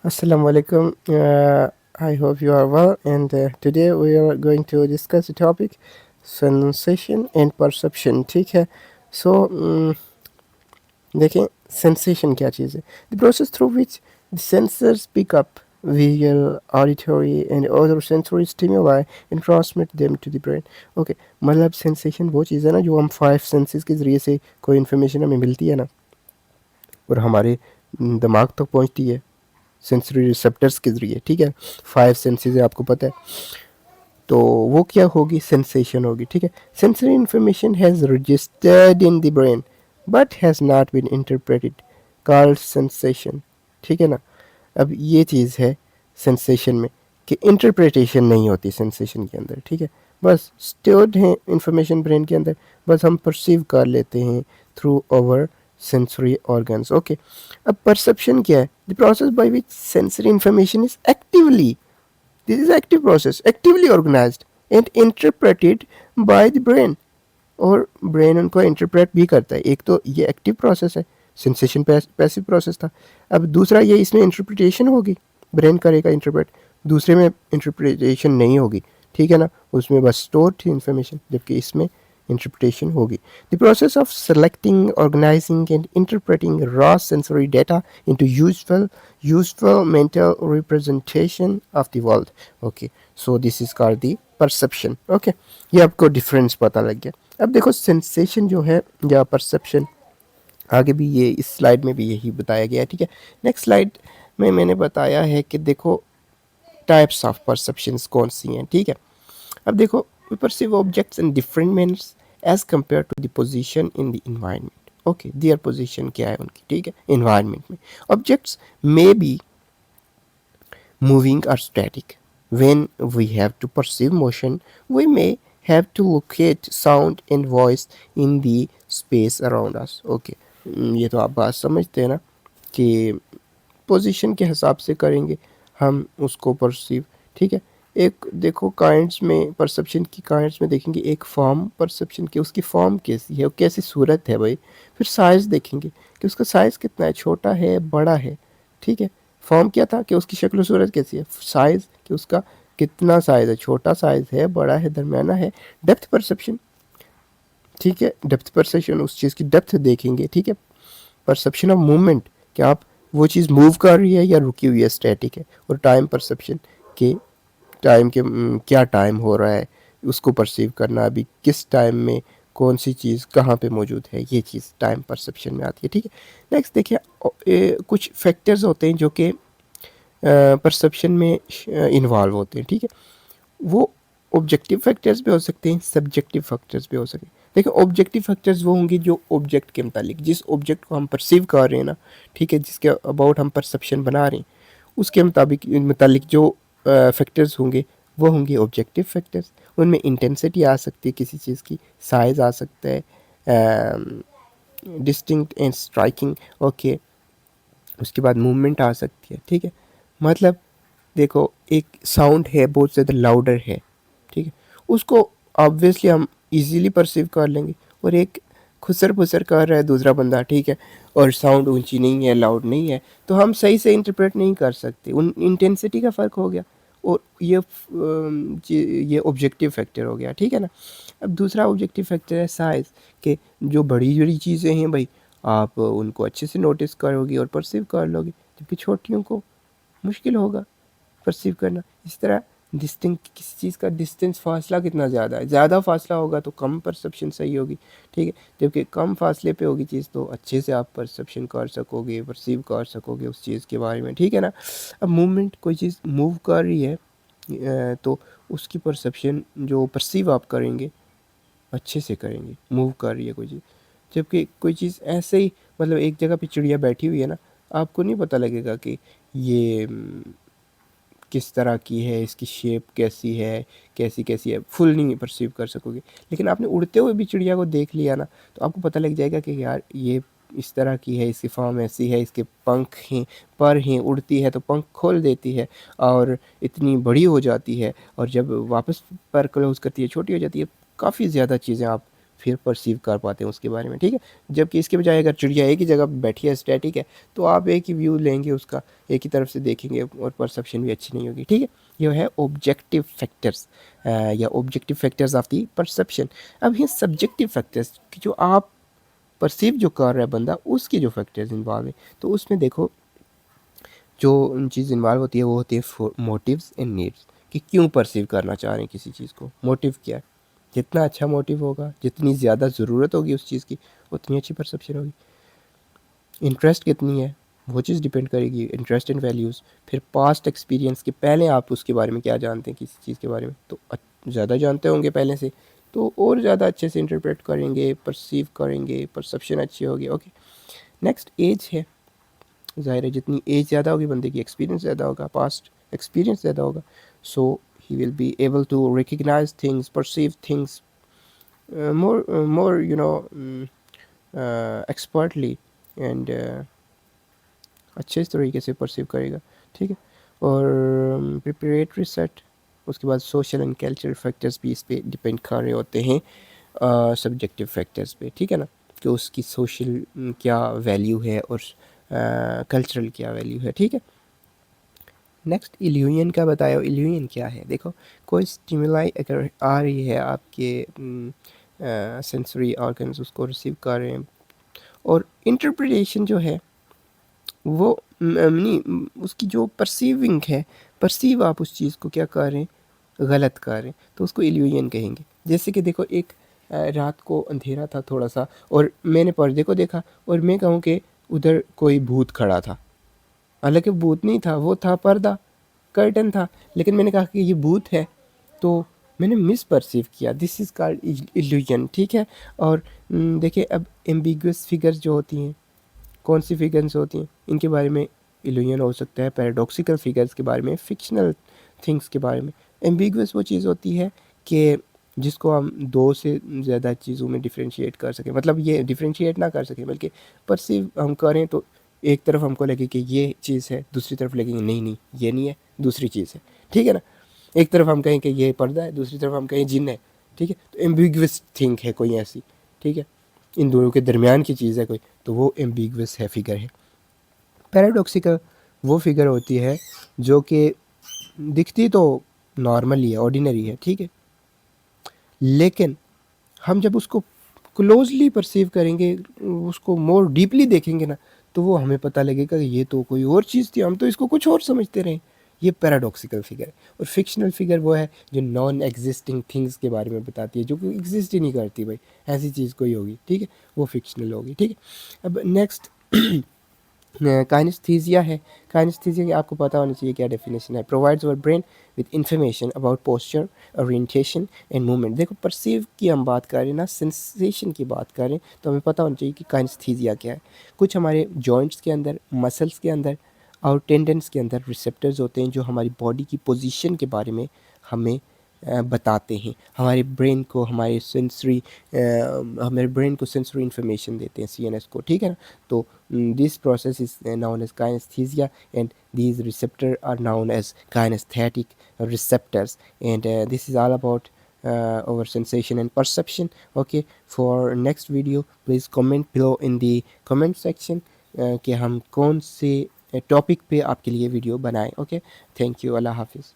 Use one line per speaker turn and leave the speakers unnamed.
Assalamu alaikum. I hope you are well, and today we are going to discuss the topic sensation and perception. ठीक है. So देखें sensation क्या चीज़ है. The process through which the sensors pick up visual, auditory and other sensory stimuli and transmit them to the brain. Okay, मतलब sensation वो चीज़ है ना जो हम 5 senses के ज़रिए से कोई information हमें मिलती है ना और हमारे दिमाग तक पहुंचती है सेंसरी रिसेप्टर्स के ज़रिए. ठीक है, 5 सेंसेस है आपको पता है. तो वो क्या होगी, सेंसेशन होगी. ठीक है, sensory information has registered in the brain but has not been interpreted called sensation. ठीक है ना. अब ये चीज़ है सेंसेशन में कि इंटरप्रिटेशन नहीं होती सेंसेशन के अंदर. ठीक है, बस स्टोर्ड है इंफॉर्मेशन ब्रेन के अंदर, बस हम परसीव कर लेते हैं through our sensory organs. Okay, अब परसेप्शन क्या है, the process by which sensory information is actively, this is active process, actively organized and interpreted by the brain. और ब्रेन उनको इंटरप्रेट भी करता है. एक तो ये एक्टिव प्रोसेस है, सेंसेशन पैसिव प्रोसेस था. अब दूसरा ये इसमें इंटरप्रिटेशन होगी, ब्रेन करेगा इंटरप्रेट. दूसरे में इंटरप्रिटेशन नहीं होगी. ठीक है ना, उसमें बस स्टोर थी इन्फॉर्मेशन, जबकि इसमें interpretation होगी. The process of selecting, organizing and interpreting raw sensory data into useful mental representation of the world. Okay, so this is called the perception. Okay, ये आपको डिफरेंस पता लग गया. अब देखो सेंसेशन जो है या परसेप्शन, आगे भी ये इस स्लाइड में भी यही बताया गया है. ठीक है, नेक्स्ट स्लाइड में मैंने बताया है कि देखो टाइप्स ऑफ परसेप्शंस कौन सी हैं. ठीक है, अब देखो we perceive objects in different manners as compared to the position in the environment. Okay, their position क्या है उनकी. ठीक है, environment में objects may be moving or static. When we have to perceive motion, we may have to locate sound and voice in the space around us. Okay, ये तो आप बात समझते हैं ना कि पोजीशन के हिसाब से करेंगे हम उसको परसीव. ठीक है, एक देखो काइंड्स में, परसेप्शन की काइंड्स में देखेंगे एक फॉर्म परसेप्शन की, उसकी फॉर्म कैसी है, कैसी सूरत है भाई. फिर साइज़ देखेंगे कि उसका साइज़ कितना है, छोटा है बड़ा है. ठीक है, फॉर्म क्या था कि उसकी शक्ल सूरत कैसी है, साइज़ कि उसका कितना साइज़ है, छोटा साइज़ है बड़ा है दरमियाना है. डेप्थ परसेप्शन, ठीक है, डेप्थ परसेप्शन उस चीज़ की डेप्थ देखेंगे. ठीक है, परसेप्शन ऑफ मूवमेंट, कि आप वो चीज़ मूव कर रही है या रुकी हुई है, स्टैटिक है. और टाइम परसेप्शन के टाइम के क्या टाइम हो रहा है उसको परसीव करना, अभी किस टाइम में कौन सी चीज़ कहाँ पे मौजूद है, ये चीज़ टाइम परसेप्शन में आती है. ठीक है, नेक्स्ट देखिए कुछ फैक्टर्स होते हैं जो कि परसेप्शन में इन्वॉल्व होते हैं. ठीक है, वो ऑब्जेक्टिव फैक्टर्स भी हो सकते हैं, सब्जेक्टिव फैक्टर्स भी हो सकते हैं. देखिए ऑब्जेक्टिव फैक्टर्स वो होंगे जो ऑब्जेक्ट के मुतालिक, जिस ऑब्जेक्ट को हम परसीव कर रहे हैं ना, ठीक है, जिसके अबाउट हम परसेप्शन बना रहे हैं, उसके मुतालिक जो फैक्टर्स होंगे वो होंगे ऑब्जेक्टिव फैक्टर्स. उनमें इंटेंसिटी आ सकती है किसी चीज़ की, साइज़ आ सकता है, डिस्टिंक्ट एंड स्ट्राइकिंग. ओके, उसके बाद मूवमेंट आ सकती है. ठीक है, मतलब देखो एक साउंड है बहुत ज़्यादा लाउडर है. ठीक है, उसको ऑब्वियसली हम इजीली परसीव कर लेंगे. और एक खुसर फुसर कर रहा है दूसरा बंदा, ठीक है, और साउंड ऊंची नहीं है, लाउड नहीं है, तो हम सही से इंटरप्रेट नहीं कर सकते. उन इंटेंसिटी का फ़र्क हो गया. और ये ऑब्जेक्टिव फैक्टर हो गया. ठीक है ना. अब दूसरा ऑब्जेक्टिव फैक्टर है साइज़, कि जो बड़ी बड़ी चीज़ें हैं भाई आप उनको अच्छे से नोटिस करोगे और परसीव कर लोगे, जबकि छोटियों को मुश्किल होगा परसीव करना. इस तरह डिस्टिंक्ट, किसी चीज़ का डिस्टेंस, फासला कितना ज़्यादा है, ज़्यादा फासला होगा तो कम परसेप्शन सही होगी. ठीक है, जबकि कम फासले पे होगी चीज़ तो अच्छे से आप परसेप्शन कर सकोगे, परसीव कर सकोगे उस चीज़ के बारे में. ठीक है ना. अब मूवमेंट, कोई चीज़ मूव कर रही है तो उसकी परसेप्शन जो परसीव आप करेंगे अच्छे से करेंगे, मूव कर रही है कोई चीज़. जबकि कोई चीज़ ऐसे ही, मतलब एक जगह पे चिड़िया बैठी हुई है ना, आपको नहीं पता लगेगा कि ये किस तरह की है, इसकी शेप कैसी है, कैसी है, फुल नहीं परसीव कर सकोगे. लेकिन आपने उड़ते हुए भी चिड़िया को देख लिया ना, तो आपको पता लग जाएगा कि यार ये इस तरह की है, इसकी फॉर्म ऐसी है, इसके पंख हैं, पर हैं, उड़ती है तो पंख खोल देती है और इतनी बड़ी हो जाती है, और जब वापस पर क्लोज करती है छोटी हो जाती है. काफ़ी ज़्यादा चीज़ें आप फिर परसीव कर पाते हैं उसके बारे में, ठीक है। जबकि इसके बजाय अगर चिड़िया एक ही जगह बैठी है, स्टैटिक है, तो आप एक ही व्यू लेंगे उसका, एक ही तरफ से देखेंगे और परसेप्शन भी अच्छी नहीं होगी, ठीक है। ये है ऑब्जेक्टिव फैक्टर्स या objective factors of the perception. अब ये सब्जेक्टिव फैक्टर्स जो आप परसीव जो कर रहा है बंदा, उसके जो फैक्टर्स इन्वॉल्व है, तो उसमें देखो जो चीज़ इन्वॉल्व होती है वो होती है मोटिव्स एंड नीड्स, कि क्यों परसीव करना चाह रहे हैं किसी चीज़ को, मोटिव क्या है। जितना अच्छा मोटिव होगा, जितनी ज़्यादा ज़रूरत होगी उस चीज़ की, उतनी अच्छी परसेप्शन होगी। इंटरेस्ट कितनी है, वो चीज़ डिपेंड करेगी, इंटरेस्ट एंड वैल्यूज़। फिर पास्ट एक्सपीरियंस के पहले आप उसके बारे में क्या जानते हैं किसी चीज़ के बारे में, तो ज़्यादा जानते होंगे पहले से, तो और ज़्यादा अच्छे से इंटरप्रेट करेंगे, परसीव करेंगे, परसेप्शन अच्छी होगी। ओके, नेक्स्ट एज है। ज़ाहिर है जितनी एज ज़्यादा होगी बंदे की, एक्सपीरियंस ज़्यादा होगा, पास्ट एक्सपीरियंस ज़्यादा होगा, so he will be able to recognise things, perceive things more expertly and अच्छे इस तरीके से परसीव करेगा, ठीक है। और प्रिपरेटरी सेट, उसके बाद सोशल एंड कल्चरल फैक्टर्स भी इस पर डिपेंड कर रहे होते हैं सब्जेक्टिव फैक्टर्स पे, ठीक है ना, कि उसकी सोशल क्या वैल्यू है और कल्चरल क्या वैल्यू है, ठीक है। नेक्स्ट इल्यूजन का बताया। इल्यूजन क्या है, देखो कोई स्टिमुलाई अगर आ रही है आपके सेंसरी ऑर्गन्स उसको रिसीव कर रहे हैं, और इंटरप्रिटेशन जो है वो नहीं, उसकी जो परसीविंग है, परसीव आप उस चीज़ को क्या कर रहे हैं, गलत कर रहे हैं, तो उसको इल्यूजन कहेंगे। जैसे कि देखो एक रात को अंधेरा था थोड़ा सा, और मैंने पर्दे को देखा और मैं कहूँ कि उधर कोई भूत खड़ा था, हालांकि भूत नहीं था, वो था पर्दा, कर्टन था, लेकिन मैंने कहा कि ये भूत है, तो मैंने मिस परसीव किया, दिस इज़ कॉल्ड इल्यूजन, ठीक है। और देखिए अब एम्बिगुअस फिगर्स जो होती हैं, कौन सी फिगर्स होती हैं, इनके बारे में इल्यूजन हो सकता है। पैराडॉक्सिकल फिगर्स के बारे में, फिक्शनल थिंग्स के बारे में। एम्बिगुअस वो चीज़ होती है कि जिसको हम दो से ज़्यादा चीज़ों में डिफ्रेंशिएट कर सकें, मतलब ये डिफ्रेंशिएट ना कर सकें बल्कि परसीव हम करें, तो एक तरफ हमको लगे कि ये चीज़ है, दूसरी तरफ लगेंगे नहीं नहीं ये नहीं है, दूसरी चीज़ है, ठीक है ना। एक तरफ हम कहें कि ये पर्दा है, दूसरी तरफ हम कहें जिन है, ठीक है। तो एम्बिगुअस थिंग है कोई ऐसी, ठीक है, इन दोनों के दरमियान की चीज़ है कोई, तो वो एम्बिगुअस है फिगर है। पैराडॉक्सिकल वो फिगर होती है जो कि दिखती तो नॉर्मली है, ऑर्डिनरी है, ठीक है, लेकिन हम जब उसको क्लोजली परसीव करेंगे, उसको मोर डीपली देखेंगे ना, तो वो हमें पता लगेगा कि ये तो कोई और चीज़ थी, हम तो इसको कुछ और समझते रहे। ये पैराडॉक्सिकल फिगर है। और फिक्शनल फिगर वो है जो नॉन एग्जिस्टिंग थिंग्स के बारे में बताती है, जो कि एग्जिस्ट ही नहीं करती, भाई ऐसी चीज़ कोई होगी, ठीक है, वो फिक्शनल होगी, ठीक है। अब नेक्स्ट काइनेस्थीसिया है। काइनेस्थीसिया की आपको पता होना चाहिए क्या डेफिनेशन है। Provides our brain with information about posture, orientation and movement. देखो परसीव की हम बात कर रहे हैं ना, सेंसेशन की बात कर रहे हैं, तो हमें पता होना चाहिए कि काइनेस्थीसिया क्या है। कुछ हमारे जॉइंट्स के अंदर, मसल्स के अंदर और टेंडेंस के अंदर रिसेप्टर्स होते हैं जो हमारी बॉडी की पोजीशन के बारे में हमें बताते हैं, हमारे ब्रेन को, हमारे ब्रेन को सेंसरी इन्फॉर्मेशन देते हैं, सीएनएस को, ठीक है ना। तो this process is known as kinaesthesia and these receptors are known as kinesthetic receptors, and this is all about our sensation and perception. Okay, for next video please comment below in the comment section कि हम कौन से topic पे आपके लिए video बनाएं। Okay, thank you, अल्लाह हाफिज़।